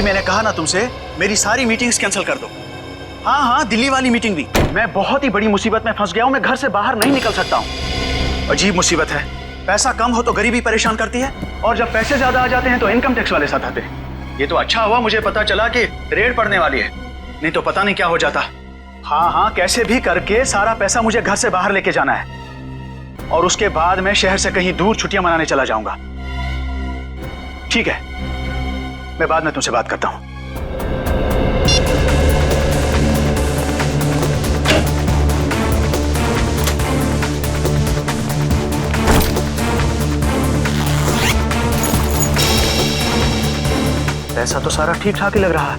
जी मैंने कहा ना तुमसे, मेरी सारी मीटिंग्स कैंसिल कर दो। हाँ हाँ, दिल्ली वाली मीटिंग भी। मैं बहुत ही बड़ी मुसीबत में फंस गया हूँ, मैं घर से बाहर नहीं निकल सकता हूँ। अजीब मुसीबत है, पैसा कम हो तो गरीबी परेशान करती है, और जब पैसे ज्यादा आ जाते हैं तो इनकम टैक्स वाले साथ आते हैं। ये तो अच्छा हुआ मुझे पता चला कि रेड पड़ने वाली है, नहीं तो पता नहीं क्या हो जाता। हाँ हाँ, कैसे भी करके सारा पैसा मुझे घर से बाहर लेके जाना है, और उसके बाद मैं शहर से कहीं दूर छुट्टियां मनाने चला जाऊंगा। ठीक है, मैं बाद में तुमसे बात करता हूं। पैसा तो सारा ठीक ठाक ही लग रहा है।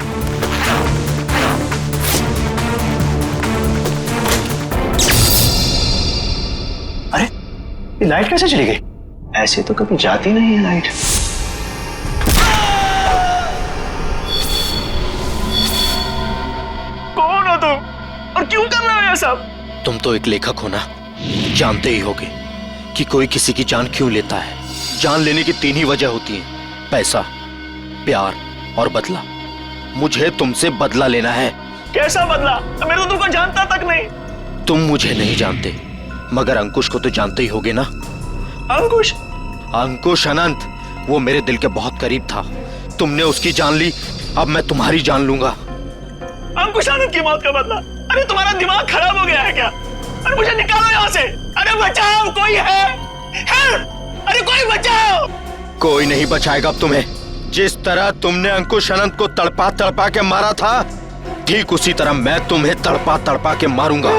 अरे, ये लाइट कैसे चली गई? ऐसे तो कभी जाती नहीं है लाइट। कौन हो तुम और क्यों कर रहे हो ये सब? तुम तो एक लेखक हो ना, जानते ही होगे कि कोई किसी की जान क्यों लेता है। जान लेने की 3 ही वजह होती है, पैसा, प्यार और बदला। मुझे तुमसे बदला लेना है। कैसा बदला? मैं तो तुमको जानता तक नहीं। तुम मुझे नहीं जानते, मगर अंकुश को तो जानते ही होगे ना। अंकुश? अंकुश अनंत, वो मेरे दिल के बहुत करीब था। तुमने उसकी जान ली, अब मैं तुम्हारी जान लूंगा। अंकुश आनंद की मौत का बदला? अरे तुम्हारा दिमाग खराब हो गया है क्या? अरे मुझे निकालो यहाँ से। अरे बचाओ, कोई है? अरे कोई बचाओ। कोई नहीं बचाएगा अब तुम्हें। जिस तरह तुमने अंकुश अनंत को तड़पा तड़पा के मारा था, ठीक उसी तरह मैं तुम्हें तड़पा तड़पा के मारूंगा।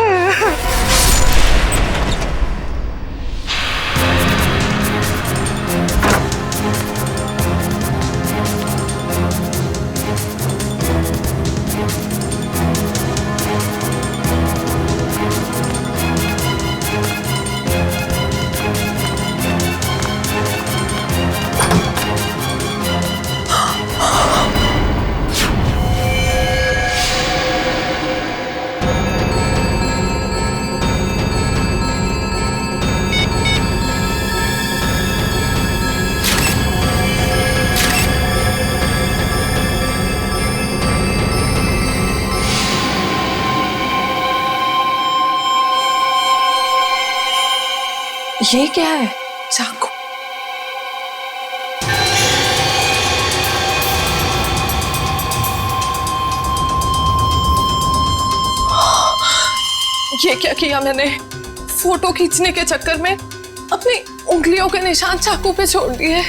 ये क्या है? चाकू। ये क्या किया मैंने? फोटो खींचने के चक्कर में अपनी उंगलियों के निशान चाकू पे छोड़ दिए।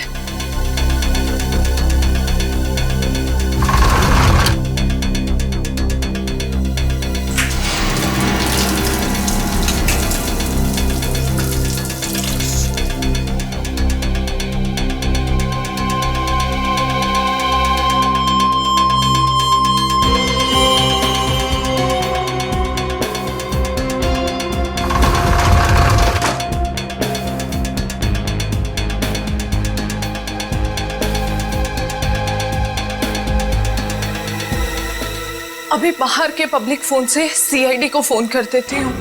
अभी बाहर के पब्लिक फोन से सीआईडी को फोन कर देती हूँ।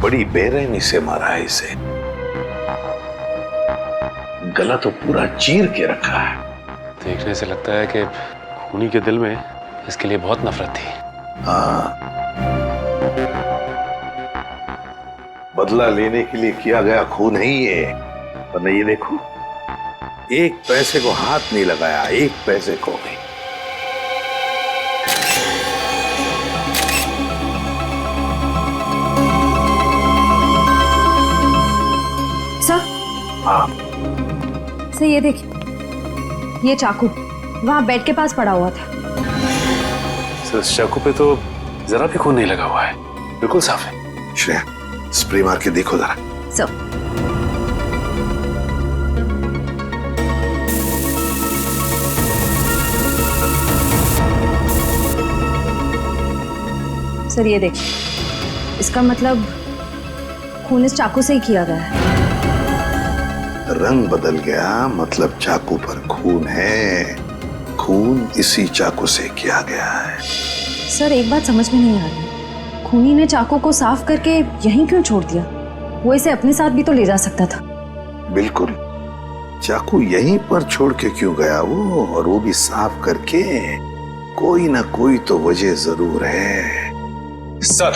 बड़ी बेरहमी से मारा है इसे, गला तो पूरा चीर के रखा है। देखने से लगता है कि खूनी के दिल में इसके लिए बहुत नफरत थी। हाँ, बदला लेने के लिए किया गया खून है ये। वरना ये देखो, एक पैसे को हाथ नहीं लगाया, एक पैसे को भी। सर, हाँ सर ये देखिए, ये चाकू वहां बेड के पास पड़ा हुआ था। सर, इस चाकू पे तो जरा भी खून नहीं लगा हुआ है, बिल्कुल साफ है। श्रेया, स्प्रे मार के देखो जरा। सर, सर ये देखिए, इसका मतलब खून इस चाकू से ही किया गया है। रंग बदल गया, मतलब चाकू पर खून है। खून इसी चाकू से किया गया है। सर एक बात समझ में नहीं आ रही, खूनी ने चाकू को साफ करके यहीं क्यों छोड़ दिया? वो इसे अपने साथ भी तो ले जा सकता था। बिल्कुल, चाकू यहीं पर छोड़ के क्यों गया वो, और वो भी साफ करके? कोई ना कोई तो वजह जरूर है। सर,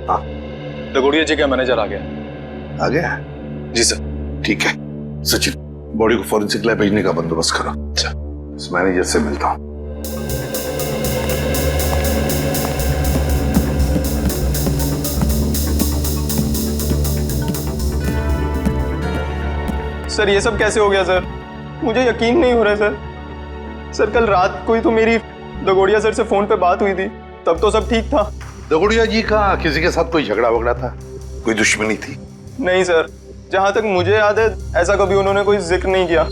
हाँ दगोड़िया जी का मैनेजर आ गया। आ गया? जी सर। ठीक है सचिन, बॉडी को फॉरेंसिक लैब भेजने का बंदोबस्त करो। अच्छा। इस मैनेजर से मिलता हूं। सर ये सब कैसे हो गया सर? मुझे यकीन नहीं हो रहा है सर। कल रात को ही तो मेरी दगोड़िया सर से फोन पे बात हुई थी, तब तो सब ठीक था। दगोड़िया जी का किसी के साथ कोई झगड़ा वगड़ा था? कोई दुश्मनी थी? नहीं सर, जहां तक मुझे याद है ऐसा कभी उन्होंने कोई जिक्र नहीं किया।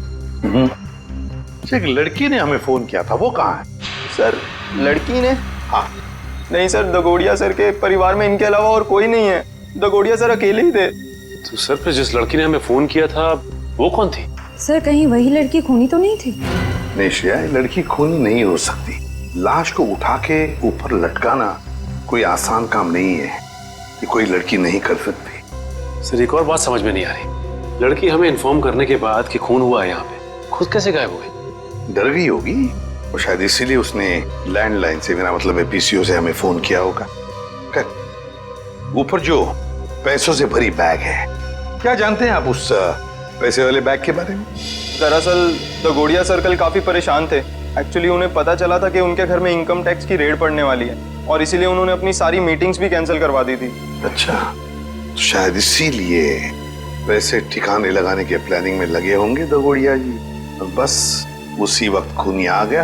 एक लड़की ने हमें फोन किया था, वो कहाँ है? सर लड़की ने? हाँ। नहीं सर, दगोड़िया सर के परिवार में इनके अलावा और कोई नहीं है। दगोड़िया सर अकेले ही थे। तो सर फिर जिस लड़की ने हमें फोन किया था वो कौन थी? सर कहीं वही लड़की खूनी तो नहीं थी? नहीं श्रेया, लड़की खूनी नहीं हो सकती। लाश को उठा के ऊपर लटकाना कोई आसान काम नहीं है, ये कोई लड़की नहीं कर सकती। सर एक और बात समझ में नहीं आ रही, लड़की हमें इन्फॉर्म करने के बाद कि खून हुआ है यहाँ पे, खुद कैसे गायब हो गई? डर गई होगी और शायद इसीलिए उसने लैंडलाइन से, मेरा मतलब है पीसीओ से, हमें फोन किया होगा। ऊपर जो पैसों से भरी बैग है, क्या जानते हैं आप उस पैसे वाले बैग के बारे में? दरअसल दगोड़िया सर कल काफी परेशान थे। एक्चुअली उन्हें पता चला था कि उनके घर में इनकम टैक्स की रेड पड़ने वाली है, और इसीलिए उन्होंने अपनी सारी मीटिंग्स भी कैंसिल करवा दी थी। अच्छा, तो शायद इसीलिए पैसे ठिकाने लगाने के प्लानिंग में लगे होंगे दगोड़िया जी। और बस उसी वक्त खूनी आ गया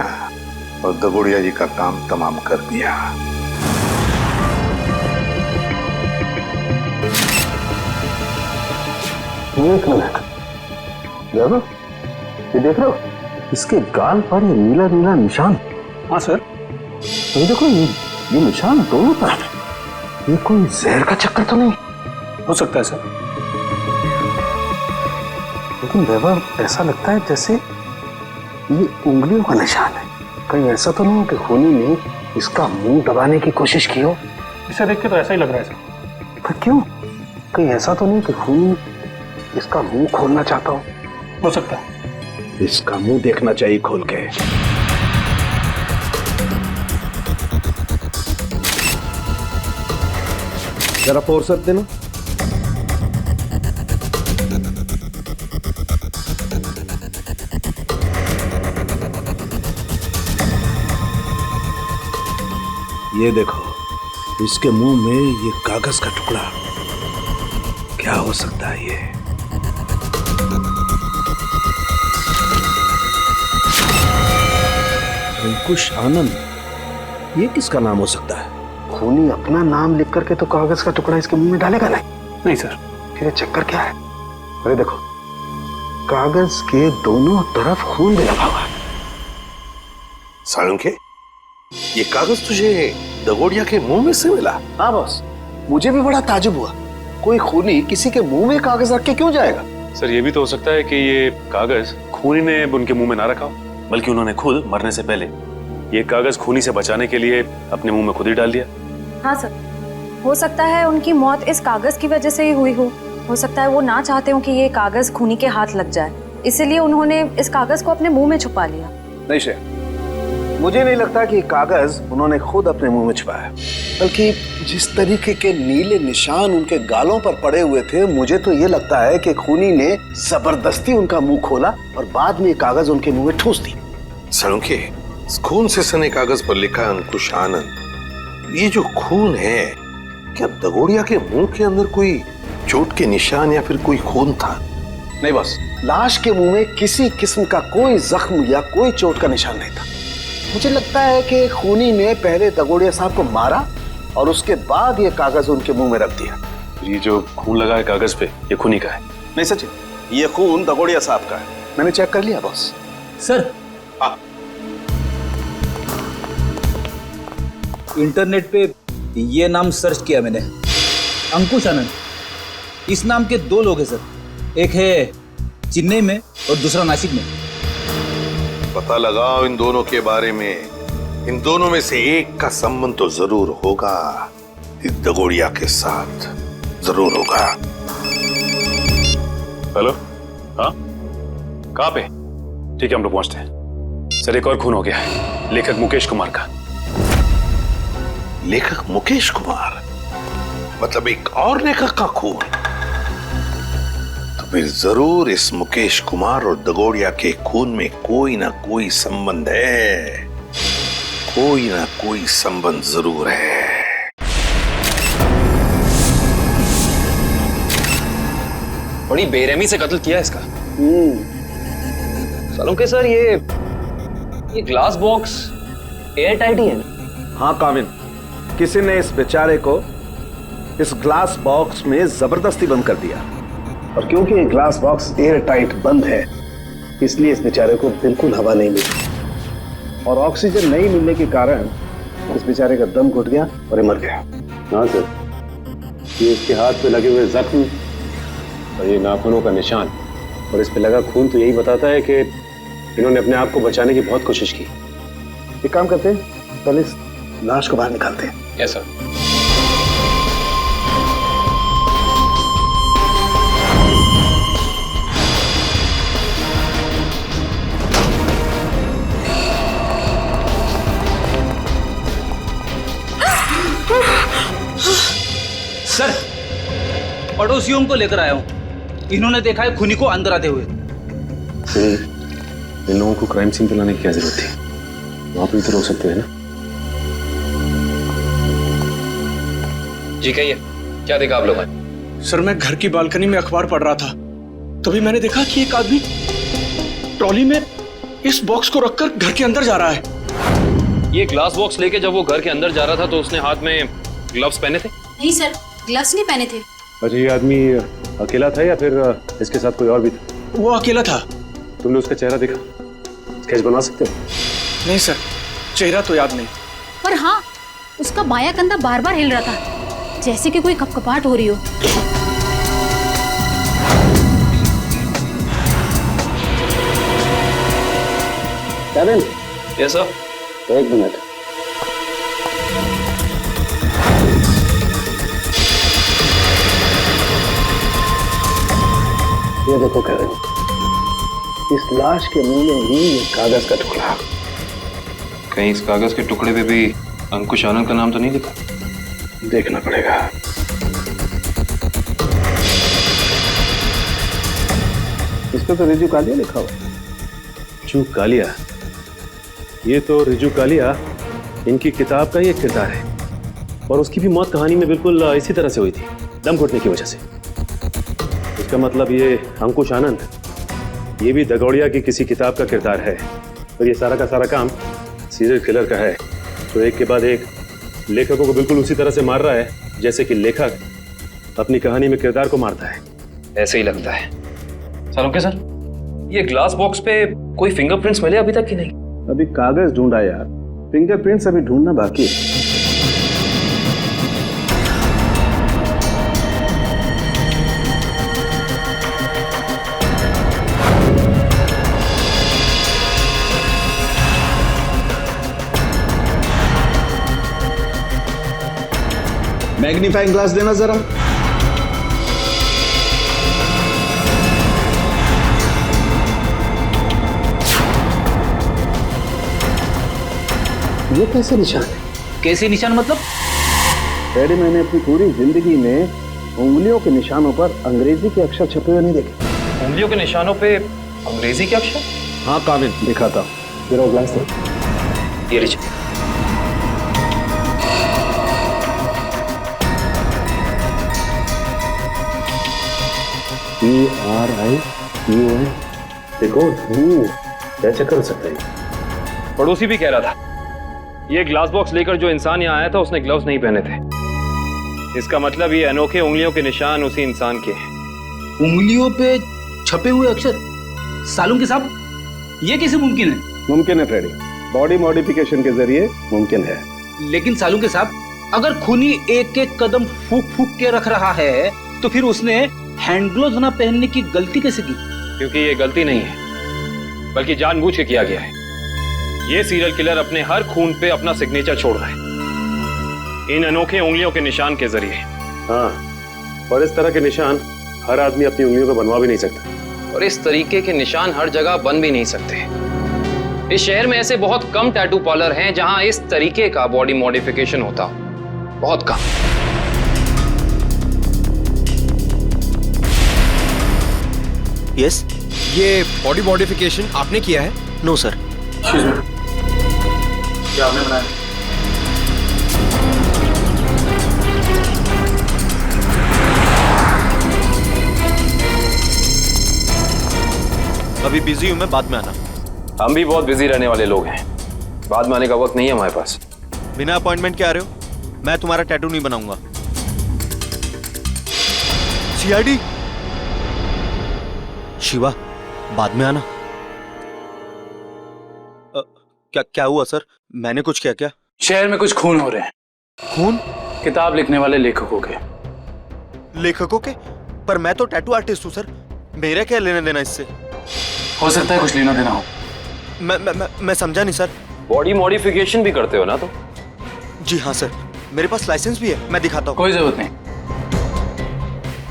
और दगोड़िया जी का काम तमाम कर दिया। एक मिनट, ये देख रहे हो इसके गाल पर ये नीला नीला निशान? हाँ सर। तो देखो ये निशान दोनों तरफ, ये कोई जहर का चक्कर तो नहीं? हो सकता है सर, लेकिन वैभव ऐसा लगता है जैसे ये उंगलियों का निशान है। कहीं ऐसा तो नहीं कि खूनी ने इसका मुंह दबाने की कोशिश की हो? इसे देख के तो ऐसा ही लग रहा है सर। पर क्यों? कहीं ऐसा तो नहीं कि खूनी इसका मुंह खोलना चाहता हो सकता है। इसका मुंह देखना चाहिए खोल के। जरा फोर्सत देना। ये देखो, इसके मुंह में ये कागज का टुकड़ा, क्या हो सकता है ये? अंकुश आनंद, ये किसका नाम हो सकता है? खूनी अपना नाम लिख करके तो कागज का टुकड़ा इसके मुंह में डालेगा नहीं। नहीं सर। फिर ये चक्कर क्या है? अरे देखो, कागज के दोनों तरफ खून भी लगा हुआ है। साळुंखे, ये कागज तुझे दगोड़िया के मुंह में से मिला? हाँ बॉस, मुझे भी बड़ा ताजुब हुआ। कोई खूनी किसी के मुंह में कागज रख के क्यों जाएगा? सर ये भी तो हो सकता है कि ये कागज खूनी ने उनके मुंह में ना रखा हो, बल्कि उन्होंने खुद मरने से पहले ये कागज खूनी से बचाने के लिए अपने मुंह में खुद ही डाल दिया। हाँ सर, हो सकता है उनकी मौत इस कागज की वजह से ही हुई हो सकता है वो ना चाहते हो कि ये कागज खूनी के हाथ लग जाए, इसीलिए उन्होंने इस कागज को अपने मुंह में छुपा लिया। नहीं श्रेया, मुझे नहीं लगता कि कागज उन्होंने खुद अपने मुंह में छुपाया, बल्कि जिस तरीके के नीले निशान उनके गालों पर पड़े हुए थे, मुझे तो ये लगता है कि खूनी ने जबरदस्ती उनका मुंह खोला और बाद में ये कागज उनके मुंह में ठूस दी। साळुंखे, खून से सने कागज पर लिखा अंकुश आनंद। ये जो खून है, क्या दगोड़िया के मुंह के अंदर कोई चोट के निशान या फिर कोई खून था? नहीं बस, लाश के मुंह में किसी किस्म का कोई जख्म या कोई चोट का निशान नहीं था। मुझे लगता है कि खूनी ने पहले दगोड़िया साहब को मारा और उसके बाद ये कागज उनके मुंह में रख दिया। ये जो खून लगा है कागज पे, ये खूनी का है? नहीं सचिन, ये खून दगोड़िया साहब का है। मैंने चेक कर लिया बॉस। सर, इंटरनेट पे ये नाम सर्च किया मैंने, अंकुश आनंद। इस नाम के 2 लोग हैं सर, एक है चेन्नई में और दूसरा नासिक में। पता लगाओ इन दोनों के बारे में। इन दोनों में से एक का संबंध तो जरूर होगा, इस दगोड़िया के साथ जरूर होगा। हेलो, हाँ, कहाँ पे? ठीक है, हम लोग पहुंचते हैं। सर, एक और खून हो गया है, लेखक मुकेश कुमार का। लेखक मुकेश कुमार? मतलब एक और लेखक का खून? तो फिर जरूर इस मुकेश कुमार और दगोड़िया के खून में कोई ना कोई संबंध है, कोई ना कोई संबंध जरूर है। बड़ी बेरहमी से कत्ल किया इसका। सालुंके सर, ये ग्लास बॉक्स एयर टाइट ही है ना? हाँ काविन, किसी ने इस बेचारे को इस ग्लास बॉक्स में जबरदस्ती बंद कर दिया, और क्योंकि ये ग्लास बॉक्स एयर टाइट बंद है, इसलिए इस बेचारे को बिल्कुल हवा नहीं मिली, और ऑक्सीजन नहीं मिलने के कारण इस बेचारे का दम घुट गया और ये मर गया। हाँ सर, ये इसके हाथ पे लगे हुए जख्म और ये नाखूनों का निशान और इस पे लगा खून तो यही बताता है कि इन्होंने अपने आप को बचाने की बहुत कोशिश की। एक काम करते हैं, पहले इस लाश को बाहर निकालते हैं। Yes sir. सर, पड़ोसियों को लेकर आया हूँ। इन्होंने देखा है खूनी को अंदर आते हुए। इन लोगों को क्राइम सीन पे लाने की क्या जरूरत थी? वहां पे तो रोक सकते हैं ना। जी कहिए, क्या देखा आप लोगों ने? सर, मैं घर की बालकनी में अखबार पढ़ रहा था, तभी मैंने देखा कि एक आदमी ट्रॉली में इस बॉक्स को रखकर घर के अंदर जा रहा है। ये ग्लास बॉक्स लेके जब वो घर के अंदर जा रहा था तो उसने हाथ में ग्लव्स पहने थे? नहीं सर, ग्लव्स नहीं पहने थे। अच्छा, ये आदमी अकेला था या फिर इसके साथ कोई और भी था? वो अकेला था। तुमने उसका चेहरा देखा? स्केच बना सकते हो? नहीं सर, चेहरा तो याद नहीं। पर हाँ, उसका बायां कंधा बार बार हिल रहा था, जैसे कि कोई कपकपाहट हो रही हो। कैविन, यस सर। एक मिनट। ये देखो कैविन, इस लाश के मुंह में ही ये कागज का टुकड़ा। कहीं इस कागज के टुकड़े पे भी अंकुश आनंद का नाम तो नहीं लिखा? देखना पड़ेगा। इस पे तो रिजू कालिया लिखा हुआ। रिजू कालिया? ये तो रिजू कालिया इनकी किताब का ही एक किरदार है, और उसकी भी मौत कहानी में बिल्कुल इसी तरह से हुई थी, दम घुटने की वजह से। इसका मतलब ये अंकुश आनंद, ये भी दगोड़िया की किसी किताब का किरदार है, और ये सारा का सारा काम सीरियल किलर का है, तो एक के बाद एक लेखकों को बिल्कुल उसी तरह से मार रहा है जैसे कि लेखक अपनी कहानी में किरदार को मारता है। ऐसे ही लगता है। सालुंके सर, ये ग्लास बॉक्स पे कोई फिंगरप्रिंट्स मिले अभी तक कि नहीं? अभी कागज ढूंढा यार, फिंगरप्रिंट्स अभी ढूंढना बाकी है। मैग्नीफाइंग ग्लास देना जरा। ये कैसे निशान है? कैसे निशान मतलब? डैडी, मैंने अपनी पूरी जिंदगी में उंगलियों के निशानों पर अंग्रेजी के अक्षर छपे हुए नहीं देखे। उंगलियों के निशानों पे अंग्रेजी के अक्षर? हाँ काविन, दिखाता हूँ। जरा वो ग्लास दे। ये लीजिए। ERIUN, देखो क्या चक्कर हो सकता है? पड़ोसी भी कह रहा था, ये ग्लास बॉक्स लेकर जो इंसान यहाँ आया था उसने ग्लव्स नहीं पहने थे। इसका मतलब ये अनोखे उंगलियों के निशान उसी इंसान के हैं। उंगलियों पे छपे हुए अक्षर? सालुंके साहब, ये कैसे मुमकिन है? मुमकिन है फ्रेडी, बॉडी मॉडिफिकेशन के जरिए मुमकिन है। लेकिन सालुंके साहब, अगर खूनी एक एक कदम फूक फूक के रख रहा है तो फिर उसने हैंड ग्लोव्स ना पहनने की गलती कैसे की? क्योंकि ये गलती नहीं है, बल्कि जानबूझ के किया गया है। ये सीरियल किलर अपने हर खून पे अपना सिग्नेचर छोड़ रहा है, इन अनोखे उंगलियों के निशान के जरिए। हाँ, और इस तरह के निशान हर आदमी अपनी उंगलियों पर बनवा भी नहीं सकता। और इस तरीके के निशान हर जगह बन भी नहीं सकते। इस शहर में ऐसे बहुत कम टैटू पार्लर हैं जहां इस तरीके का बॉडी मॉडिफिकेशन होता हो, बहुत कम। यस, ये बॉडी मॉडिफिकेशन आपने किया है? No sir. क्या आपने बनाया? अभी बिजी हूं मैं, बाद में आना। हम भी बहुत बिजी रहने वाले लोग हैं, बाद में आने का वक्त नहीं है हमारे पास। बिना अपॉइंटमेंट के आ रहे हो? मैं तुम्हारा टैटू नहीं बनाऊंगा। सीआईडी शिवा, बाद में आना। क्या हुआ सर? मैंने कुछ किया क्या? शहर में कुछ खून हो रहे हैं। खून? किताब लिखने वाले लेखकों के। लेखकों के? पर मैं तो टैटू आर्टिस्ट हूं सर, मेरा क्या लेना देना इससे? हो सकता है कुछ लेना देना हो। मैं समझा नहीं सर। बॉडी मॉडिफिकेशन भी करते हो ना तुम? जी हाँ सर, मेरे पास लाइसेंस भी है, मैं दिखाता हूँ। कोई जरूरत नहीं,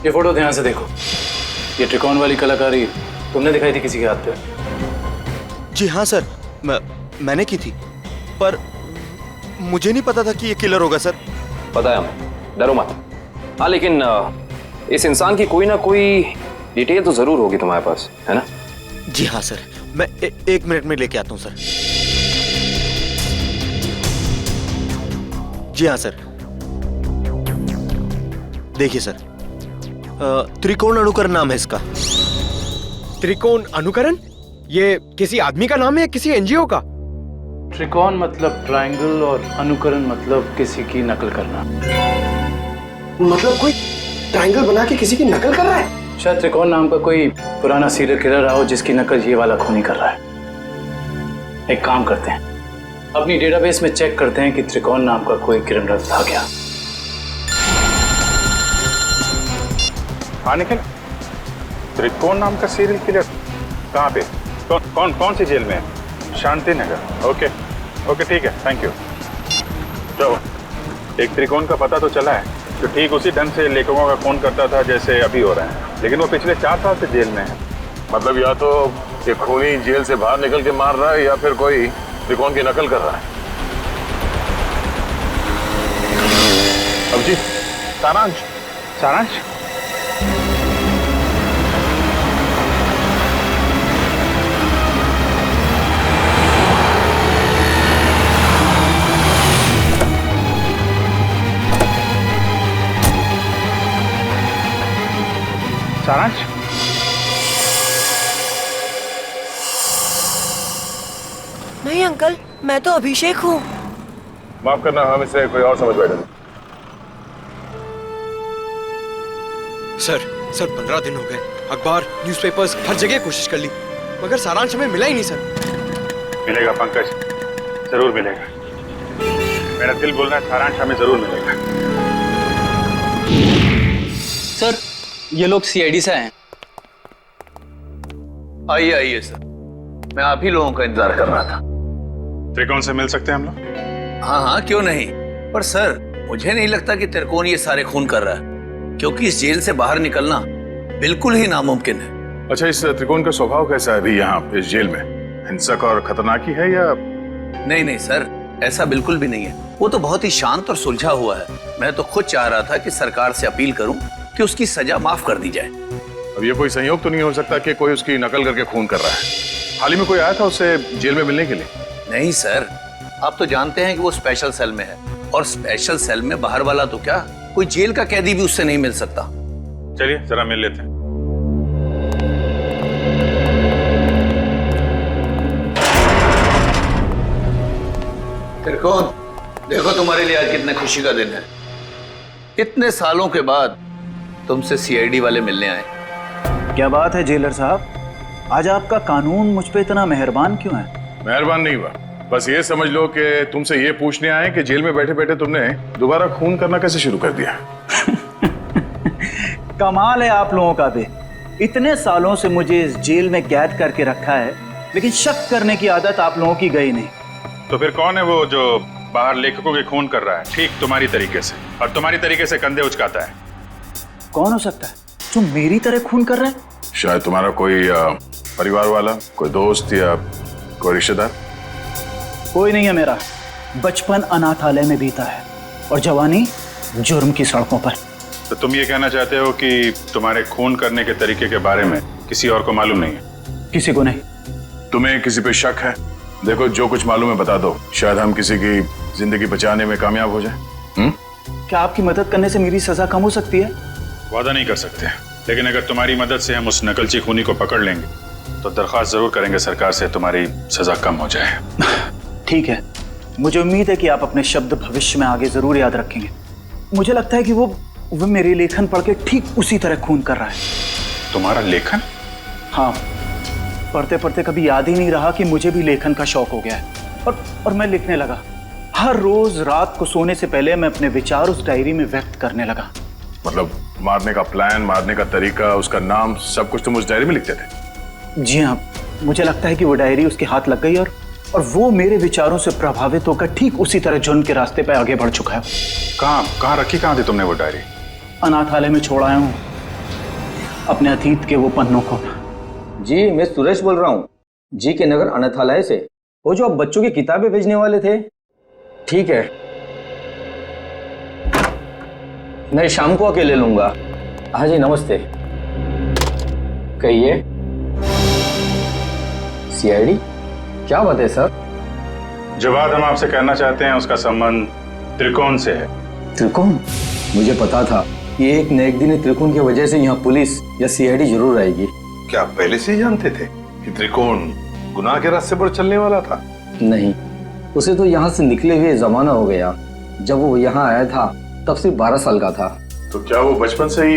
ये फोटो ध्यान से देखो। ये त्रिकोण वाली कलाकारी तुमने दिखाई थी किसी के हाथ पे? जी हाँ सर, मैंने की थी, पर मुझे नहीं पता था कि ये किलर होगा सर। पता है हमें, डरो मत। हाँ, लेकिन इस इंसान की कोई ना कोई डिटेल तो जरूर होगी तुम्हारे पास, है ना? जी हाँ सर, मैं 1 मिनट में लेके आता हूँ सर। जी हाँ सर, देखिए सर, त्रिकोण अनुकरण नाम है इसका। त्रिकोण अनुकरण? ये किसी आदमी का नाम है या किसी एनजीओ का? त्रिकोण मतलब ट्रायंगल और अनुकरण मतलब किसी की नकल करना। मतलब कोई ट्रायंगल बना के किसी की नकल कर रहा है? शायद त्रिकोण नाम का कोई पुराना सीरियल किलर रहा हो जिसकी नकल ये वाला खूनी कर रहा है। एक काम करते हैं, अपनी डेटाबेस में चेक करते हैं कि त्रिकोण नाम का कोई क्रिमिनल था क्या। हाँ निखिल, त्रिकोण नाम का सीरियल किलर कहाँ पे? कौन सी जेल में है? शांति नगर। ओके ठीक है, थैंक यू। तो एक त्रिकोण का पता तो चला है, तो ठीक उसी ढंग से लेखकों का खून करता था जैसे अभी हो रहा है, लेकिन वो पिछले 4 साल से जेल में है। मतलब या तो ये खूनी जेल से बाहर निकल के मार रहा है या फिर कोई त्रिकोण की नकल कर रहा है। अब जी, सारांश। नहीं अंकल, मैं तो अभिषेक हूँ। माफ करना, हम इसे कोई और समझ बैठे। सर 15 दिन हो गए, अखबार, न्यूज़पेपर्स, हर जगह कोशिश कर ली, मगर सारांश हमें मिला ही नहीं सर। मिलेगा पंकज, जरूर मिलेगा। मेरा दिल बोल रहा है सारांश हमें जरूर मिलेगा। सर, ये लोग सीआईडी से हैं। आइए सर, मैं आप ही लोगों का इंतजार कर रहा था। त्रिकोण से मिल सकते हैं हम लोग? हाँ, क्यों नहीं। पर सर, मुझे नहीं लगता कि त्रिकोण ये सारे खून कर रहा है, क्योंकि इस जेल से बाहर निकलना बिल्कुल ही नामुमकिन है। अच्छा, इस त्रिकोण का स्वभाव कैसा है अभी यहाँ इस जेल में? हिंसक और खतरनाक ही है या? नहीं सर, ऐसा बिल्कुल भी नहीं है। वो तो बहुत ही शांत और सुलझा हुआ है। मैं तो खुद चाह रहा था कि सरकार से अपील करूं कि उसकी सजा माफ कर दी जाए। अब ये कोई संयोग तो नहीं हो सकता कि कोई उसकी नकल करके खून कर रहा है? हाल ही में कोई आया था उससे जेल में मिलने के लिए? नहीं सर, आप तो जानते हैं कि वो स्पेशल सेल में है, और स्पेशल सेल में बाहर वाला तो क्या, कोई जेल का कैदी भी उससे नहीं मिल सकता। चलिए जरा मिल लेते हैं। त्रिकोण, देखो तुम्हारे लिए आज कितने खुशी का दिन है। इतने सालों के बाद तुमसे सीआईडी वाले मिलने आए। क्या बात है जेलर साहब, आज आपका कानून मुझ पे इतना मेहरबान क्यों है? मेहरबान नहीं हुआ, बस ये समझ लो कि तुमसे ये पूछने आए कि जेल में बैठे बैठे तुमने दोबारा खून करना कैसे शुरू कर दिया? कमाल है आप लोगों का भी। इतने सालों से मुझे इस जेल में कैद करके रखा है, लेकिन शक करने की आदत आप लोगों की गई नहीं। तो फिर कौन है वो जो बाहर लेखकों के खून कर रहा है, ठीक तुम्हारी तरीके से, और तुम्हारी तरीके से कंधे उचकाता है? कौन हो सकता है जो मेरी तरह खून कर रहा है? शायद तुम्हारा कोई परिवार वाला, कोई दोस्त या कोई रिश्तेदार। कोई नहीं है मेरा। बचपन अनाथालय में बीता है और जवानी जुर्म की सड़कों पर। तो तुम ये कहना चाहते हो कि तुम्हारे खून करने के तरीके के बारे में किसी और को मालूम नहीं है? किसी को नहीं। तुम्हें किसी पे शक है? देखो, जो कुछ मालूम है बता दो, शायद हम किसी की जिंदगी बचाने में कामयाब हो जाए। क्या आपकी मदद करने से मेरी सजा कम हो सकती है? वादा नहीं कर सकते, लेकिन अगर तुम्हारी मदद से हम उस नकलची खूनी को पकड़ लेंगे तो दरख्वास्त जरूर करेंगे सरकार से तुम्हारी सजा कम हो जाए। ठीक है, मुझे उम्मीद है कि आप अपने शब्द भविष्य में आगे जरूर याद रखेंगे। मुझे लगता है कि वो मेरे लेखन पढ़ के ठीक उसी तरह खून कर रहा है। तुम्हारा लेखन? हाँ, पढ़ते पढ़ते कभी याद ही नहीं रहा कि मुझे भी लेखन का शौक हो गया है और मैं लिखने लगा। हर रोज रात को सोने से पहले मैं अपने विचार उस डायरी में व्यक्त करने लगा। मतलब मारने का प्लान, मारने का तरीका, उसका नाम, सब कुछ तुम उस डायरी में लिखते थे? जी हाँ, मुझे लगता है कि वो डायरी उसके हाथ लग गई और वो मेरे विचारों से प्रभावित होकर ठीक उसी तरह जुर्म के रास्ते पर आगे बढ़ चुका है। कहाँ रखी, कहाँ थी तुमने वो डायरी? अनाथालय में छोड़ आया हूँ अपने अतीत के वो पन्नों को। जी, मैं सुरेश बोल रहा हूँ, जी के नगर अनाथालय से। वो जो आप बच्चों की किताबें भेजने वाले थे। ठीक है, मैं शाम को आके ले लूंगा। हाँ जी, नमस्ते। कहिए। सीआईडी? क्या बात है सर? जो बात हम आपसे कहना चाहते हैं उसका संबंध त्रिकोण से है। त्रिकोण? मुझे पता था कि एक न एक दिन त्रिकोण की वजह से यहाँ पुलिस या सीआईडी जरूर आएगी। क्या आप पहले से ही जानते थे कि त्रिकोण गुनाह के रास्ते पर चलने वाला था? नहीं, उसे तो यहाँ से निकले हुए जमाना हो गया। जब वो यहाँ आया था तब सिर्फ 12 साल का था। तो क्या वो बचपन से ही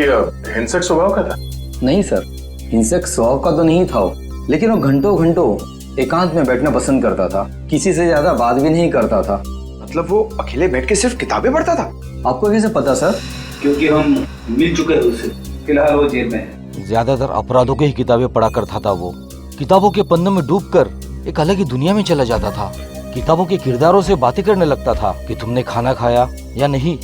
हिंसक स्वभाव का था? नहीं सर, हिंसक स्वभाव का तो नहीं था वो, लेकिन वो घंटों घंटों एकांत में बैठना पसंद करता था। किसी से ज्यादा बात भी नहीं करता था। मतलब वो अकेले बैठ के सिर्फ किताबें पढ़ता था? आपको कैसे पता सर? क्योंकि हम मिल चुके हैं उससे। फिलहाल वो जेल में है। ज्यादातर अपराधों की ही किताबें पढ़ा करता था वो। किताबों के पन्नों में डूबकर एक अलग ही दुनिया में चला जाता था। किताबों के किरदारों से बातें करने लगता था कि तुमने खाना खाया या नहीं।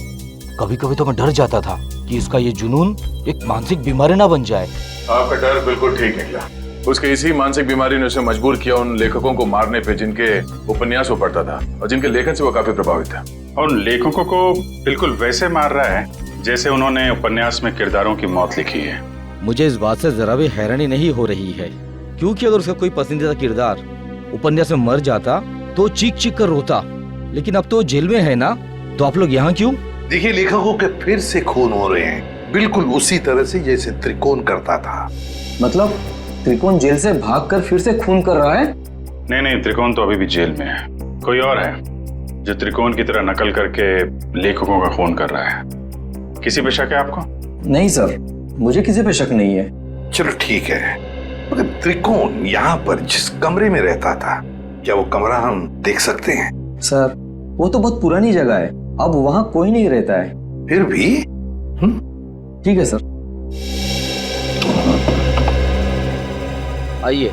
कभी कभी तो मैं डर जाता था कि इसका ये जुनून एक मानसिक बीमारी ना बन जाए। आपका डर बिल्कुल ठीक निकला। उसके इसी मानसिक बीमारी ने उसे मजबूर किया उन लेखकों को मारने पे जिनके उपन्यास वो पढ़ता था और जिनके लेखन से वो काफी प्रभावित था। और उन लेखकों को बिल्कुल वैसे मार रहा है जैसे उन्होंने उपन्यास में किरदारों की मौत लिखी है। मुझे इस बात से जरा भी हैरानी नहीं हो रही है, क्योंकि अगर उसका कोई पसंदीदा किरदार उपन्यास में मर जाता तो चीख चीख कर रोता, लेकिन अब तो जेल में है ना, तो आप लोग यहाँ क्यों? देखिए, लेखकों के फिर से खून हो रहे हैं, बिल्कुल उसी तरह से जैसे त्रिकोण करता था। मतलब त्रिकोण जेल से भागकर फिर से खून कर रहा है? नहीं, त्रिकोण तो अभी भी जेल में है। कोई और है जो त्रिकोण की तरह नकल करके लेखकों का खून कर रहा है। किसी पे शक है आपको? नहीं सर, मुझे किसी पे शक नहीं है। चलो ठीक है, मगर त्रिकोण यहाँ पर जिस कमरे में रहता था, क्या वो कमरा हम देख सकते हैं? सर, वो तो बहुत पुरानी जगह है, अब वहाँ कोई नहीं रहता है। फिर भी ठीक है सर, आइए।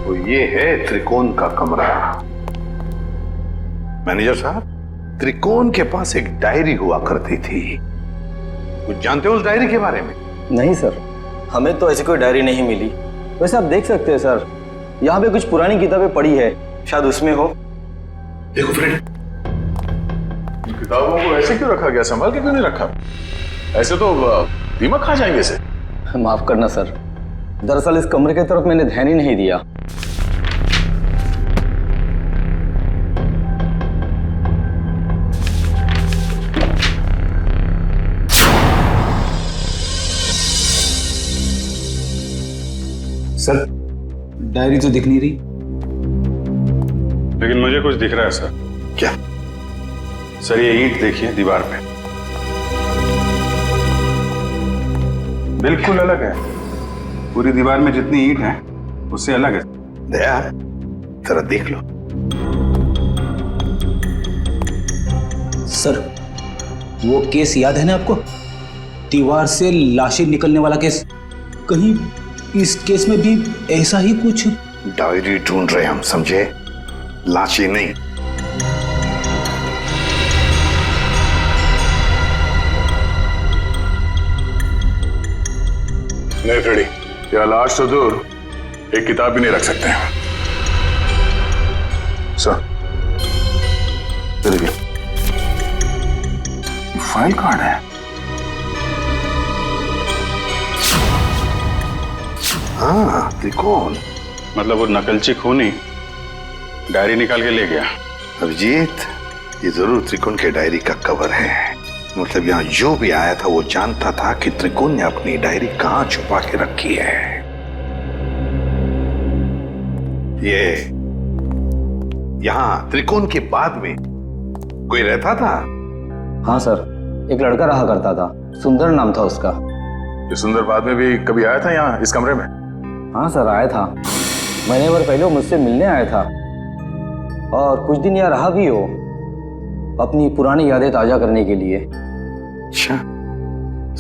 तो ये है त्रिकोण का कमरा। मैनेजर साहब, त्रिकोण के पास एक डायरी हुआ करती थी, कुछ जानते हो उस डायरी के बारे में? नहीं सर, हमें तो ऐसी कोई डायरी नहीं मिली। वैसे आप देख सकते हैं सर, यहाँ पे कुछ पुरानी किताबें पड़ी है, शायद उसमें हो। देखो फ्रेंड, किताबों को ऐसे क्यों रखा गया? संभाल के क्यों नहीं रखा? ऐसे तो दीमक खा जाएंगे इसे। माफ करना सर, दरअसल इस कमरे की तरफ मैंने ध्यान ही नहीं दिया। सर, डायरी तो दिख नहीं रही। लेकिन मुझे कुछ दिख रहा है सर। क्या? सर, ये ईंट देखिए दीवार पे, बिल्कुल अलग है। पूरी दीवार में जितनी ईंट है उससे अलग है। दया, जरा देख लो। सर, वो केस याद है ना आपको? दीवार से लाशें निकलने वाला केस, कहीं इस केस में भी ऐसा ही कुछ? डायरी ढूंढ रहे हम, समझे? लाशें नहीं। नहीं फ्रेडी, या लाश तो दूर, एक किताब भी नहीं रख सकते हैं। सर, देखिए, फाइल कार्ड है। हाँ, त्रिकोण। मतलब वो नकलची खूनी डायरी निकाल के ले गया। अभिजीत, ये जरूर त्रिकोण के डायरी का कवर है। मतलब यहाँ जो भी आया था वो जानता था कि त्रिकोण ने अपनी डायरी कहाँ छुपा के रखी है। ये यहाँ त्रिकोण के बाद में कोई रहता था? हाँ सर, एक लड़का रहा करता था, सुंदर नाम था उसका। ये सुंदर बाद में भी कभी आया था यहाँ इस कमरे में? हाँ सर, आया था। महीने भर पहले वो मुझसे मिलने आया था और कुछ दिन यहाँ रहा भी हो, अपनी पुरानी यादें ताजा करने के लिए। अच्छा,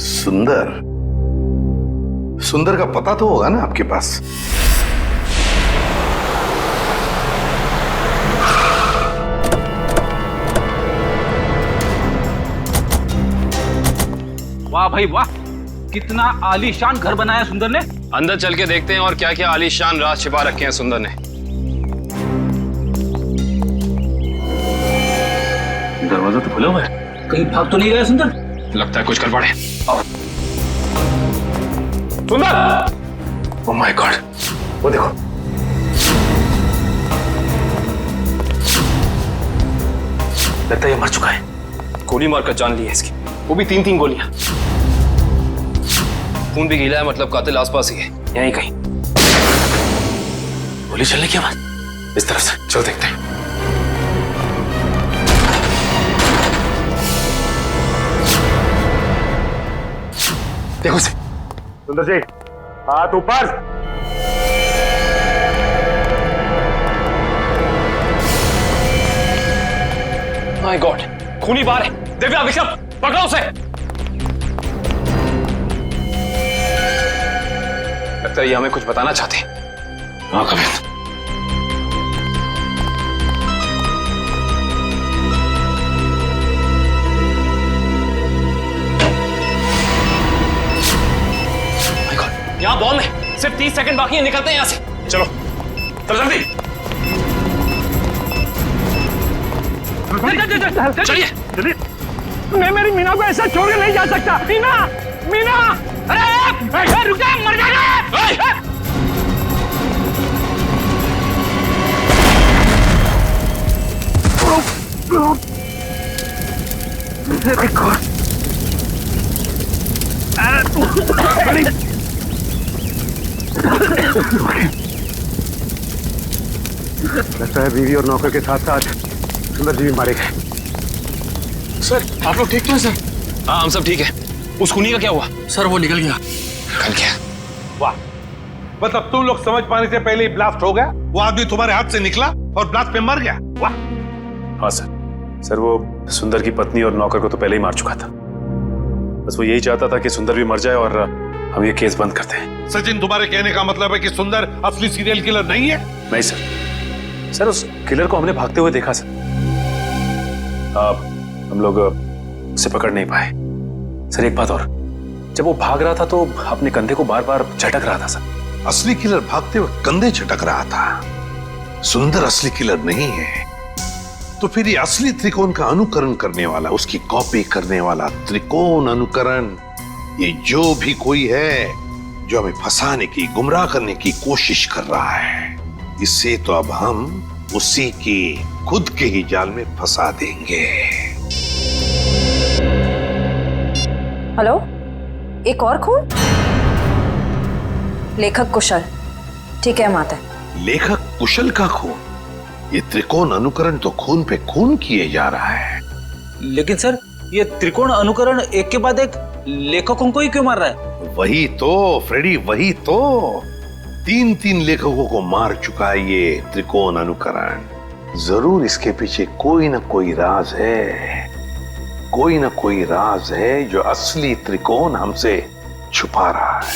सुंदर। सुंदर का पता तो होगा ना आपके पास? वाह भाई वाह, कितना आलीशान घर बनाया सुंदर ने। अंदर चल के देखते हैं और क्या क्या आलीशान राज छिपा रखे हैं सुंदर ने। दरवाजा तो खुला हुआ है, कहीं भाग तो नहीं गया सुंदर? लगता है कुछ गड़बड़ है। सुंदर! ओह माय गॉड, वो देखो। लगता है ये मर चुका है। गोली मारकर जान ली है इसकी, वो भी 3-3 गोलियां। खून भी गीला है, मतलब कातिल आसपास ही है, यहीं कहीं। गोली चलने की आवाज इस तरफ से, चल देखते हैं। देखो से। सुंदर जी, हाथ ऊपर। माय गॉड, खूनी बाहर है। दिव्या, विक्रम, पकड़ो उसे। लगता है ये हमें कुछ बताना चाहते हैं। हाँ कवित, यहाँ बॉम्ब है, सिर्फ 30 सेकंड बाकी है, निकलते हैं यहाँ से। चलो चलो जल्दी, चलिए जल्दी। मैं मेरी मीना को ऐसा छोड़ के नहीं जा सकता। मीना, मीना, अरे रुक जा, मर जाएगा। लगता है बीवी और नौकर के साथ साथ सुंदर जी भी मारे गए। सर, आप लोग ठीक तो हैं सर? हाँ, हम सब ठीक है। उस खूनी का क्या हुआ? सर, वो निकल गया। निकल गया? वाह, मतलब तुम लोग समझ पाने से पहले ही ब्लास्ट हो गया। वो आदमी तुम्हारे हाथ से निकला और ब्लास्ट पे मर गया। वाह। हाँ सर, वो सुंदर की पत्नी और नौकर को तो पहले ही मार चुका था। बस वो यही चाहता था कि सुंदर भी मर जाए और हम ये केस बंद करते हैं। सचिन, तुम्हारे कहने का मतलब है कि सुंदर असली सीरियल किलर नहीं है? नहीं सर, उस किलर को हमने भागते हुए देखा सर। हम लोग उसे पकड़ नहीं पाए। सर एक बात और, जब वो भाग रहा था तो अपने कंधे को बार बार झटक रहा था सर। असली किलर भागते हुए कंधे झटक रहा था। सुंदर असली किलर नहीं है। तो फिर ये असली त्रिकोण का अनुकरण करने वाला, उसकी कॉपी करने वाला त्रिकोण अनुकरण, ये जो भी कोई है जो हमें फंसाने की, गुमराह करने की कोशिश कर रहा है, इससे तो अब हम उसी की खुद के ही जाल में फंसा देंगे। हेलो, एक और खून? लेखक कुशल। ठीक है माता। लेखक कुशल का खून? ये त्रिकोण अनुकरण तो खून पे खून किए जा रहा है। लेकिन सर, ये त्रिकोण अनुकरण एक के बाद एक लेखकों को ही क्यों मार रहा है? वही तो फ्रेडी, वही तो। 3-3 लेखकों को मार चुका है ये त्रिकोण अनुकरण। जरूर इसके पीछे कोई ना कोई राज है, कोई ना कोई राज है जो असली त्रिकोण हमसे छुपा रहा है।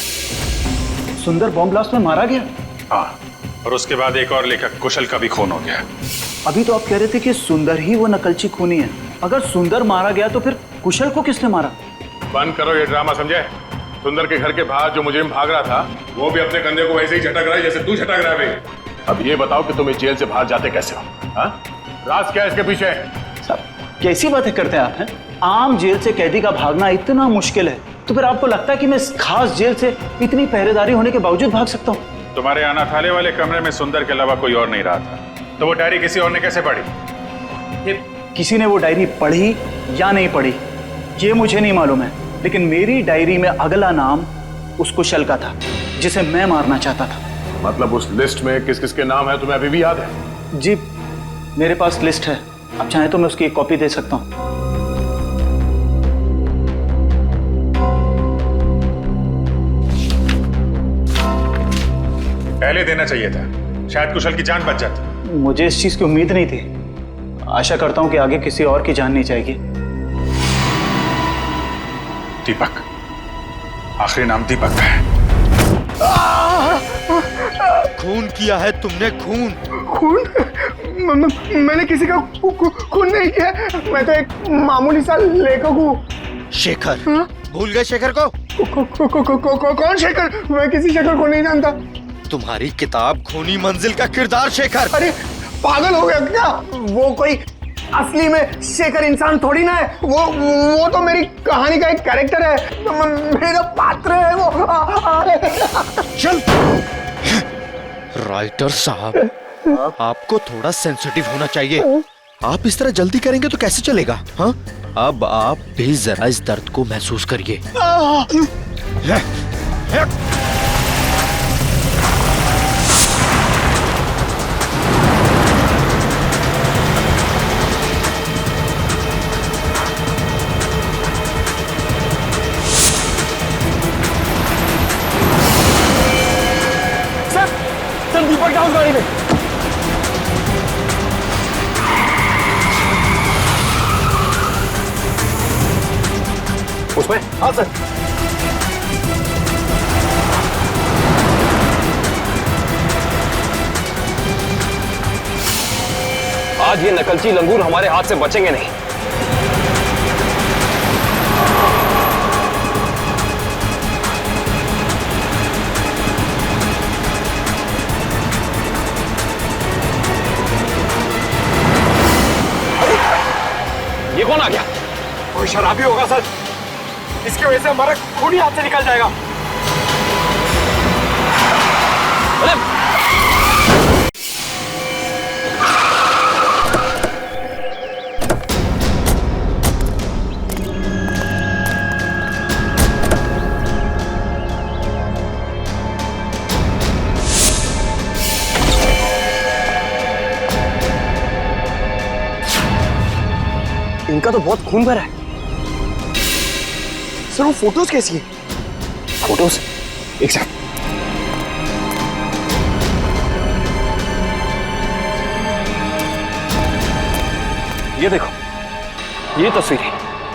सुंदर बॉम्ब ब्लास्ट में मारा गया? हाँ, और उसके बाद एक और लेखक कुशल का भी खून हो गया। अभी तो आप कह रहे थे कि सुंदर ही वो नकलची खूनी है। अगर सुंदर मारा गया तो फिर कुशल को किसने मारा? बंद करो ये ड्रामा, समझे? सुंदर के घर के बाहर जो मुजरिम भाग रहा था वो भी अपने कंधे को वैसे ही झटक रहा है जैसे तू झटक रहा है। अब ये बताओ कि तुम इस जेल से बाहर जाते कैसे हो? हाँ? राज क्या है इसके पीछे? साहब कैसी बातें करते हैं आप? हैं आम जेल से कैदी का भागना इतना मुश्किल है, तो फिर आपको लगता है कि मैं इस खास जेल से इतनी पहरेदारी होने के बावजूद भाग सकता हूँ? तुम्हारे अनाथालय वाले कमरे में सुंदर के अलावा कोई और नहीं रहा था, तो वो डायरी किसी और ने कैसे पढ़ी? किसी ने वो डायरी पढ़ी या नहीं पढ़ी ये मुझे नहीं मालूम है, लेकिन मेरी डायरी में अगला नाम उस कुशल का था जिसे मैं मारना चाहता था। मतलब उस लिस्ट में किस किस के नाम है तुम्हें अभी भी याद है? जी मेरे पास लिस्ट है, आप चाहें तो मैं उसकी एक कॉपी दे सकता हूँ। पहले देना चाहिए था, शायद कुशल की जान बच जाती। मुझे इस चीज की उम्मीद नहीं थी। आशा करता हूँ कि आगे किसी और की जान नहीं जाएगी। दीपक, आखिरी नाम दीपक का है। खून किया है तुमने, खून। मैंने किसी का खून नहीं किया, मैं तो एक मामूली सा लेखक हूँ। शेखर? भूल गए शेखर को? कौन शेखर? मैं किसी शेखर को नहीं जानता। तुम्हारी किताब खूनी मंजिल का किरदार शेखर। अरे पागल हो गया क्या? वो कोई असली में शेखर इंसान थोड़ी ना है, वो तो मेरी कहानी का एक कैरेक्टर है, मेरा पात्र है वो। चल राइटर साहब, आपको थोड़ा सेंसिटिव होना चाहिए। आप इस तरह जल्दी करेंगे तो कैसे चलेगा? हाँ, अब आप भी जरा इस दर्द को महसूस करिए। दीपक डाउन गाड़ी में। उसमें? हाँ सर। आज ये नकलची लंगूर हमारे हाथ से बचेंगे नहीं। ये कौन आ गया? कोई शराबी होगा सर, इसकी वजह से हमारा खून ही हाथ से निकल जाएगा। इनका तो बहुत खून भरा है। सर वो फोटोज कैसी है? फोटोज? एक सेकंड। ये देखो, ये तस्वीरें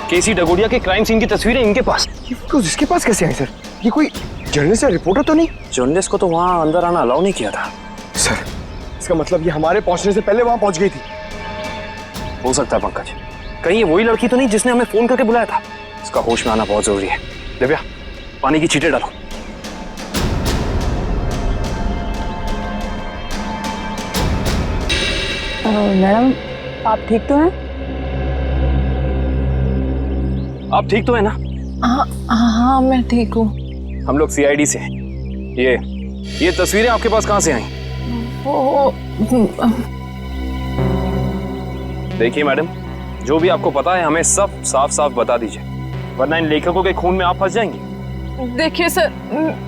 केसी डगोडिया के क्राइम सीन की तस्वीरें इनके पास। ये फोटोज इसके पास कैसे आई सर? ये कोई जर्नलिस्ट या रिपोर्टर तो नहीं? जर्नलिस्ट को तो वहां अंदर आना अलाउ नहीं किया था। सर इसका मतलब ये हमारे पहुंचने से पहले वहां पहुंच गई थी। हो सकता है पंकज, कहीं ये वही लड़की तो नहीं जिसने हमें फोन करके बुलाया था? इसका होश में आना बहुत जरूरी है। दिव्या, पानी की छींटे डालो। मैडम आप ठीक तो हैं? आप ठीक तो है ना? हाँ मैं ठीक हूँ। हम लोग सीआईडी से हैं। ये तस्वीरें आपके पास कहाँ से आई? देखिए मैडम, जो भी आपको पता है हमें सब साफ साफ बता दीजिए, वरना इन लेखकों के खून में आप फंस जाएंगे। देखिए सर,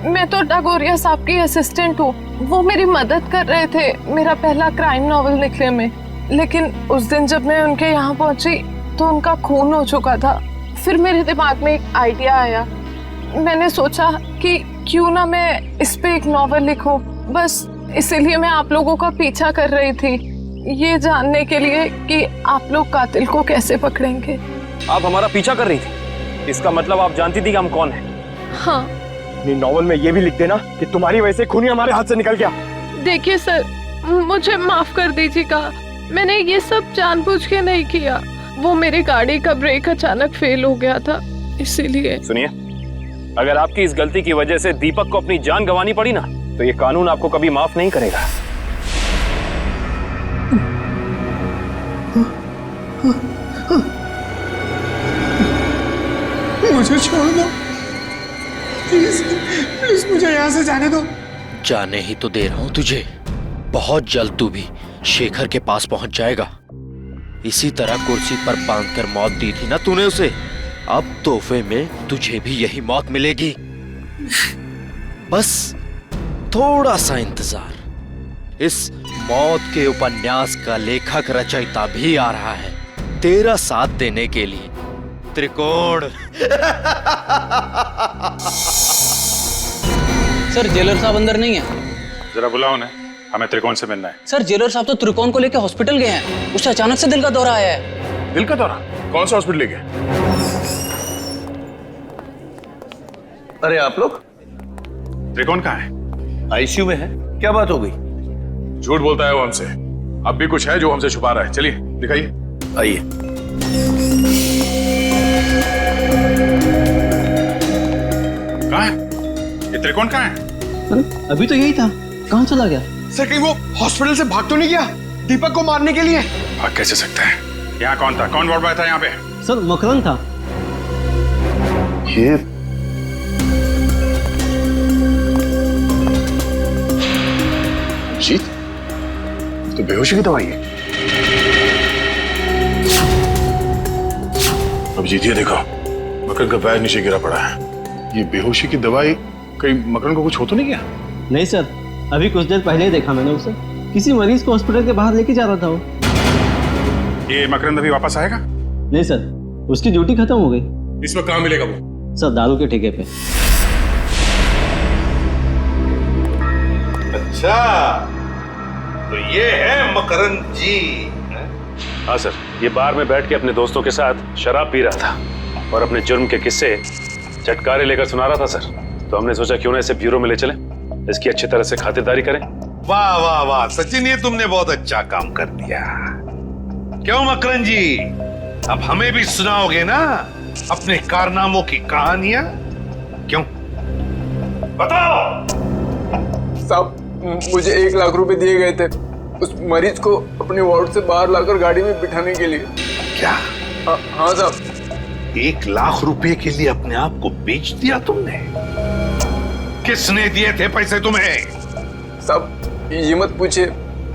मैं तो डगोरिया साहब की असिस्टेंट हूँ। वो मेरी मदद कर रहे थे मेरा पहला क्राइम नॉवल लिखने में, लेकिन उस दिन जब मैं उनके यहाँ पहुंची तो उनका खून हो चुका था। फिर मेरे दिमाग में एक आइडिया आया, मैंने सोचा कि क्यों ना मैं इस पे एक नॉवल लिखूं। बस इसीलिए मैं आप लोगों का पीछा कर रही थी, ये जानने के लिए कि आप लोग कातिल को कैसे पकड़ेंगे। आप हमारा पीछा कर रही थी, इसका मतलब आप जानती थी कि हम कौन हैं। हाँ। अपनी नॉवल में ये भी लिख देना कि तुम्हारी वजह से खूनी हमारे हाथ से निकल गया। देखिए सर, मुझे माफ कर दीजिएगा, मैंने ये सब जानबूझ के नहीं किया। वो मेरी गाड़ी का ब्रेक अचानक फेल हो गया था, इसीलिए। सुनिए, अगर आपकी इस गलती की वजह से दीपक को अपनी जान गंवानी पड़ी ना, तो ये कानून आपको कभी माफ नहीं करेगा। मुझे छोड़ दो प्लीज, प्लीज मुझे यहाँ से जाने दो। जाने ही तो दे रहा हूं तुझे। बहुत जल्द तू भी शेखर के पास पहुंच जाएगा। इसी तरह कुर्सी पर बांधकर मौत दी थी ना तूने उसे, अब तोहफे में तुझे भी यही मौत मिलेगी। बस थोड़ा सा इंतजार। इस मौत के उपन्यास का लेखक रचयिता भी आ रहा है तेरा साथ देने के लिए। त्रिकोण। सर जेलर साहब अंदर नहीं है। जरा बुलाओ उन्हें, हमें त्रिकोण से मिलना है। सर जेलर साहब तो त्रिकोण को लेकर हॉस्पिटल गए हैं, उसे अचानक से दिल का दौरा आया है। दिल का दौरा? कौन सा हॉस्पिटल ले गए? अरे आप लोग? त्रिकोण कहाँ है? आईसीयू में है। क्या बात हो गई? झूठ बोलता है वो हमसे। अब भी कुछ है जो हमसे छुपा रहा है। चलिए दिखाइए। आइए। कहाँ है ये त्रिकोण? कहाँ है? अभी तो यही था, कहाँ चला गया? सर कहीं वो हॉस्पिटल से भाग तो नहीं गया दीपक को मारने के लिए? भाग कैसे सकता है? यहाँ कौन था? कौन वार्ड बॉय था यहाँ पे? सर मकरंद था। ये जीत तो बेहोशी की दवाई है। अब जीतिए, देखो मकरंद का पैर नीचे गिरा पड़ा है। ये बेहोशी की दवाई कहीं मकरंद को कुछ हो तो नहीं गया? नहीं सर, अभी कुछ देर पहले ही देखा मैंने उसे, किसी मरीज को हॉस्पिटल के बाहर लेके जा रहा था वो। ये मकरंद अभी वापस आएगा? नहीं सर, उसकी ड्यूटी खत्म हो गई। इसमें कहाँ मिलेगा वो? सर दारू के ठेके पे। अच्छा, तो ये है मकरंद जी। हाँ सर, ये बार में बैठ के अपने दोस्तों के साथ शराब पी रहा था और अपने जुर्म के किस्से चटकारे लेकर सुना रहा था सर। तो हमने सोचा क्यों ना इसे ब्यूरो में ले चलें, इसकी अच्छी तरह से खातिरदारी करें। वाह वाह वाह सचिन, ये तुमने बहुत अच्छा काम कर दिया। क्यों मकरंद जी, अब हमें भी सुनाओगे ना अपने कारनामों की कहानियां? क्यों, बताओ। साहब मुझे 1 लाख रुपए दिए गए थे उस मरीज को अपने वार्ड से बाहर लाकर गाड़ी में बिठाने के लिए। क्या? हाँ साहब। 1 लाख रुपए के लिए अपने आप को बेच दिया तुमने? किसने दिए थे पैसे तुम्हें? साहब ये मत पूछिए,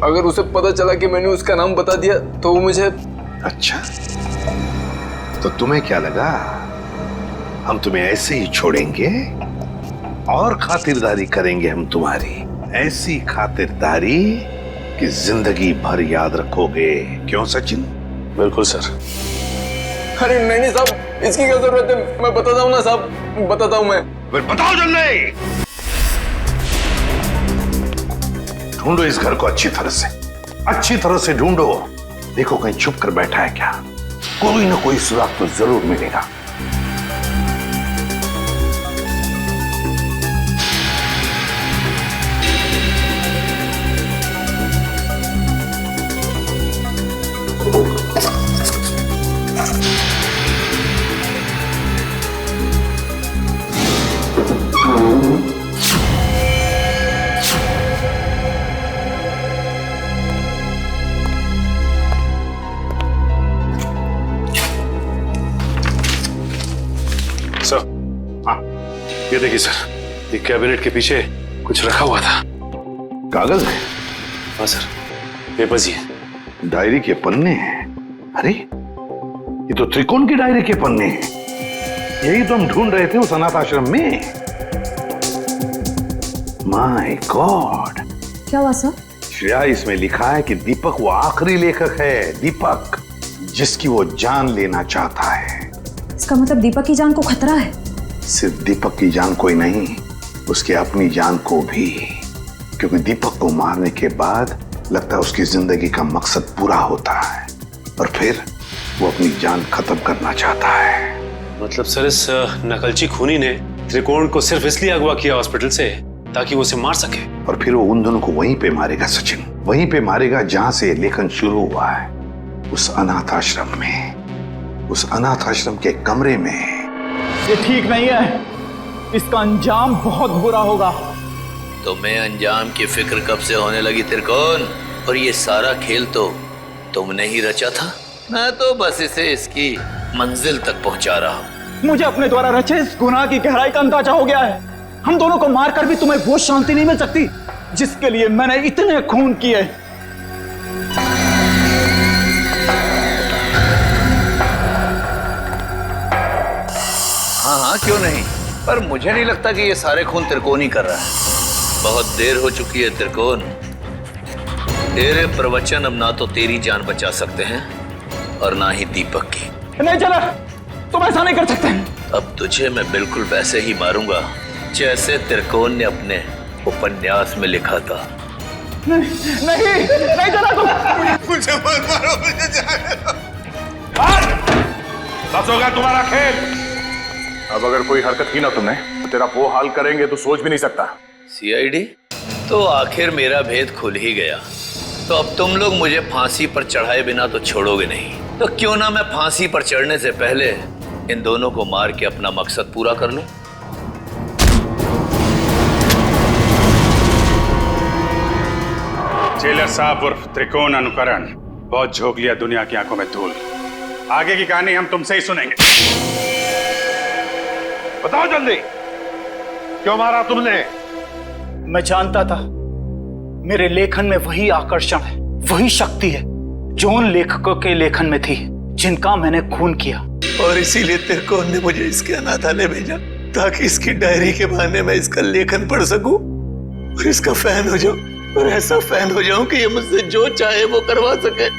अगर उसे पता चला कि मैंने उसका नाम बता दिया तो वो मुझे। अच्छा, तो तुम्हें क्या लगा हम तुम्हें ऐसे ही छोड़ेंगे? और खातिरदारी करेंगे हम तुम्हारी, ऐसी खातिरदारी कि जिंदगी भर याद रखोगे। क्यों सचिन? बिल्कुल सर। अरे नहीं साहब, इसकी क्या जरूरत है, मैं बताता हूँ ना साहब, बताता हूँ मैं। फिर बताओ जल्दी। ढूंढो इस घर को अच्छी तरह से ढूंढो। देखो कहीं छुप कर बैठा है क्या? कोई ना कोई सुराग तो जरूर मिलेगा। ये देखिए सर, ये कैबिनेट के पीछे कुछ रखा हुआ था। कागज है? हाँ सर, पेपर्स ही है। डायरी के पन्ने हैं? अरे ये तो त्रिकोण की डायरी के पन्ने हैं। यही तो हम ढूंढ रहे थे उस अनाथ आश्रम में। My God. क्या हुआ सर? श्रेया, इसमें लिखा है कि दीपक वो आखिरी लेखक है, दीपक जिसकी वो जान लेना चाहता है। इसका मतलब दीपक की जान को खतरा है? सिर्फ दीपक की जान को ही नहीं, उसके अपनी जान को भी। क्योंकि दीपक को मारने के बाद लगता है उसकी जिंदगी का मकसद पूरा होता है और फिर वो अपनी जान खत्म करना चाहता है। मतलब सर इस नकलची खूनी ने त्रिकोण को सिर्फ इसलिए अगवा किया हॉस्पिटल से ताकि वो उसे मार सके, और फिर वो उन दोनों को वहीं पे मारेगा सचिन, वहीं पे मारेगा जहां से लेखन शुरू हुआ है, उस अनाथ आश्रम में, उस अनाथ आश्रम के कमरे में। ये ठीक नहीं है, इसका अंजाम बहुत बुरा होगा। तुम्हें अंजाम की फिक्र कब से होने लगी त्रिकोण? और ये सारा खेल तो तुमने ही रचा था। मैं तो बस इसे इसकी मंजिल तक पहुंचा रहा हूँ। मुझे अपने द्वारा रचे इस गुनाह की गहराई का अंदाजा हो गया है। हम दोनों को मारकर भी तुम्हें वो शांति नहीं मिल सकती जिसके लिए मैंने इतने खून किए। हाँ क्यों नहीं, पर मुझे नहीं लगता कि ये सारे खून त्रिकोण ही कर रहा है। बहुत देर हो चुकी है त्रिकोण। तेरे प्रवचन अब ना तो तेरी जान बचा सकते हैं और ना ही दीपक की। नहीं चला, तुम ऐसा नहीं कर सकते। अब तुझे मैं बिल्कुल वैसे ही मारूंगा जैसे त्रिकोण ने अपने उपन्यास में लिखा था। नहीं चला, तुम मुझे मत मारो, मुझे जाने दो। बस होगा तुम्हारा खेल। अब अगर कोई हरकत की ना तुमने तो तेरा वो हाल करेंगे तो सोच भी नहीं सकता। सीआईडी, तो आखिर मेरा भेद खुल ही गया। तो अब तुम लोग मुझे फांसी पर चढ़ाए बिना तो छोड़ोगे नहीं। तो क्यों ना मैं फांसी पर चढ़ने से पहले इन दोनों को मार के अपना मकसद पूरा कर लूं। जेलर साहब उर्फ त्रिकोण अनुकरण बहुत झोंक लिया दुनिया की आंखों में धूल। आगे की कहानी हम तुमसे ही सुनेंगे। बताओ जल्दी, क्यों मारा तुमने? मैं जानता था मेरे लेखन में वही आकर्षण है, वही शक्ति है जो उन लेखकों के लेखन में थी जिनका मैंने खून किया। और इसीलिए त्रिकोण ने मुझे इसके अनाथालय भेजा ताकि इसकी डायरी के बहाने मैं इसका लेखन पढ़ सकूं और इसका फैन हो जाऊं, और ऐसा फैन हो जाऊं कि ये मुझसे जो चाहे वो करवा सके।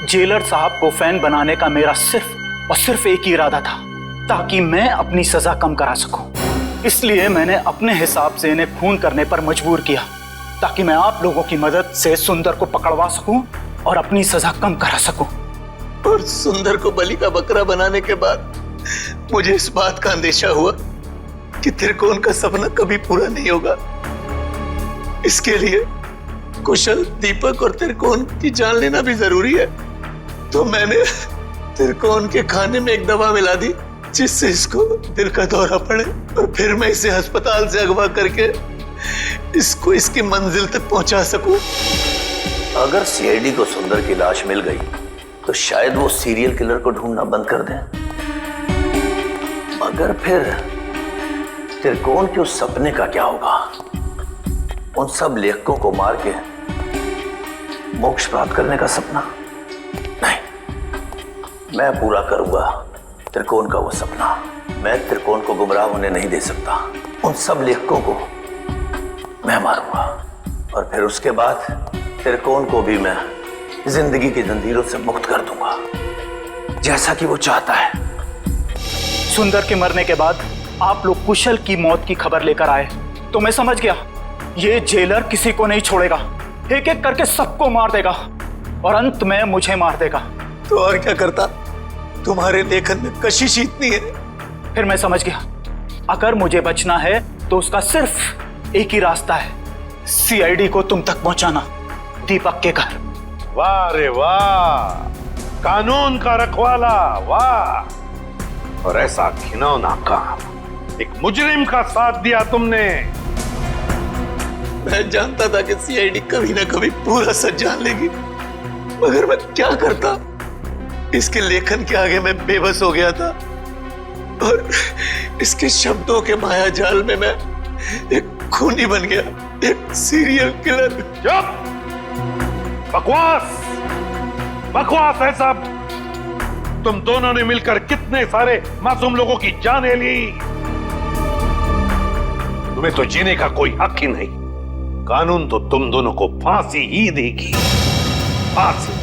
जेलर साहब को फैन बनाने का मेरा सिर्फ और सिर्फ एक ही इरादा था, ताकि मैं अपनी सजा कम करा सकूं। इसलिए मैंने अपने हिसाब से इन्हें खून करने पर मजबूर किया ताकि मैं आप लोगों की मदद से सुंदर को पकड़वा सकूं और अपनी सजा कम करा सकूं। और सुंदर को बलि का बकरा बनाने के बाद मुझे इस बात का अंदेशा हुआ कि त्रिकोण का सपना कभी पूरा नहीं होगा। इसके लिए कुशल, दीपक और त्रिकोण की जान लेना भी जरूरी है। तो मैंने त्रिकोण के खाने में एक दवा मिला दी जिससे इसको दिल का दौरा पड़े, और फिर मैं इसे अस्पताल से अगवा करके इसको इसकी मंजिल तक पहुंचा सकूं। अगर सीआईडी को सुंदर की लाश मिल गई तो शायद वो सीरियल किलर को ढूंढना बंद कर दें, मगर फिर त्रिकोण के उस सपने का क्या होगा? उन सब लेखकों को मार के मोक्ष प्राप्त करने का सपना? नहीं, मैं पूरा करूंगा त्रिकोण का वो सपना। मैं त्रिकोण को गुमराह होने नहीं दे सकता। उन सब लेखकों को मैं मारूंगा और फिर उसके बाद त्रिकोण को भी मैं जिंदगी की जंजीरों से मुक्त कर दूंगा, जैसा कि वो चाहता है। सुंदर के मरने के बाद आप लोग कुशल की मौत की खबर लेकर आए तो मैं समझ गया ये जेलर किसी को नहीं छोड़ेगा, एक एक करके सबको मार देगा और अंत में मुझे मार देगा। तो और क्या करता? तुम्हारे लेखन में कशिश इतनी है। फिर मैं समझ गया अगर मुझे बचना है तो उसका सिर्फ एक ही रास्ता है, सीआईडी को तुम तक पहुंचाना, दीपक के घर। वाह रे वाह, कानून का रखवाला, वाह। और ऐसा घिनौना काम, एक मुजरिम का साथ दिया तुमने। मैं जानता था कि सीआईडी कभी ना कभी पूरा सच जान लेगी, मगर मैं क्या करता? इसके लेखन के आगे मैं बेबस हो गया था और इसके शब्दों के माया जाल में मैं एक खूनी बन गया, एक सीरियल किलर। चुप! बकवास, बकवास है सब। तुम दोनों ने मिलकर कितने सारे मासूम लोगों की जानें ली। तुम्हें तो जीने का कोई हक ही नहीं। कानून तो तुम दोनों को फांसी ही देगी, फांसी।